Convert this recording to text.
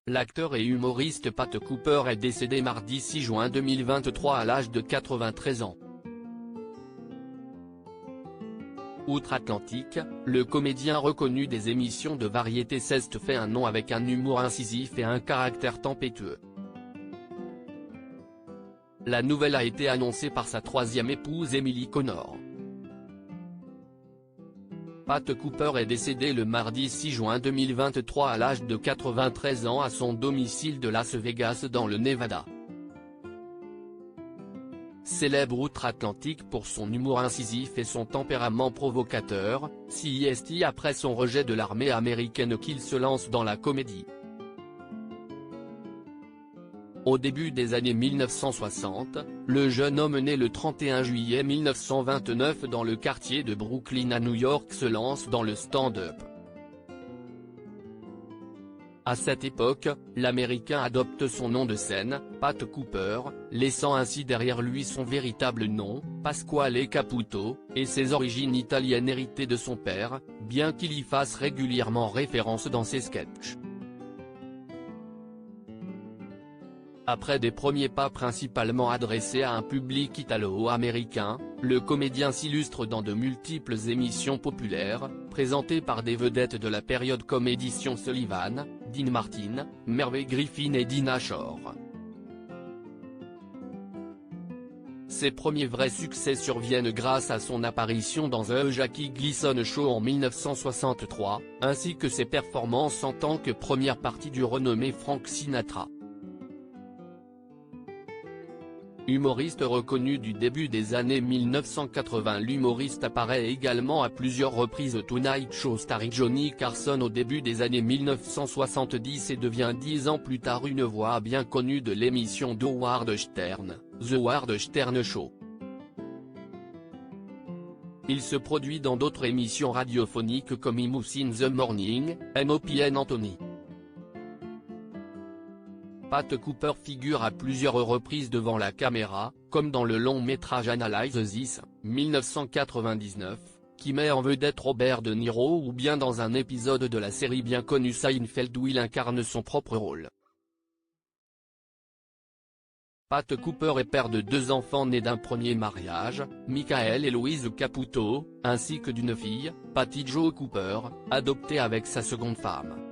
L'acteur et humoriste Pat Cooper est décédé mardi 6 juin 2023 à l'âge de 93 ans. Outre-Atlantique, le comédien reconnu des émissions de variété s'est fait un nom avec un humour incisif et un caractère tempétueux. La nouvelle a été annoncée par sa troisième épouse Emily Connor. Pat Cooper est décédé le mardi 6 juin 2023 à l'âge de 93 ans à son domicile de Las Vegas dans le Nevada. Célèbre outre-Atlantique pour son humour incisif et son tempérament provocateur, c'est après son rejet de l'armée américaine qu'il se lance dans la comédie. Au début des années 1960, le jeune homme né le 31 juillet 1929 dans le quartier de Brooklyn à New York se lance dans le stand-up. À cette époque, l'Américain adopte son nom de scène, Pat Cooper, laissant ainsi derrière lui son véritable nom, Pasquale Caputo, et ses origines italiennes héritées de son père, bien qu'il y fasse régulièrement référence dans ses sketchs. Après des premiers pas principalement adressés à un public italo-américain, le comédien s'illustre dans de multiples émissions populaires, présentées par des vedettes de la période comme Édition Sullivan, Dean Martin, Merv Griffin et Dinah Shore. Ses premiers vrais succès surviennent grâce à son apparition dans The Jackie Gleason Show en 1963, ainsi que ses performances en tant que première partie du renommé Frank Sinatra. Humoriste reconnu du début des années 1980, l'humoriste apparaît également à plusieurs reprises au Tonight Show starring Johnny Carson au début des années 1970 et devient 10 ans plus tard une voix bien connue de l'émission d'Howard Stern, The Howard Stern Show. Il se produit dans d'autres émissions radiophoniques comme Imus in the Morning, and Opie and Anthony. Pat Cooper figure à plusieurs reprises devant la caméra, comme dans le long-métrage Analyze This, 1999, qui met en vedette Robert De Niro ou bien dans un épisode de la série bien connue Seinfeld où il incarne son propre rôle. Pat Cooper est père de 2 enfants nés d'un premier mariage, Michael et Louise Caputo, ainsi que d'une fille, Patty Jo Cooper, adoptée avec sa seconde femme.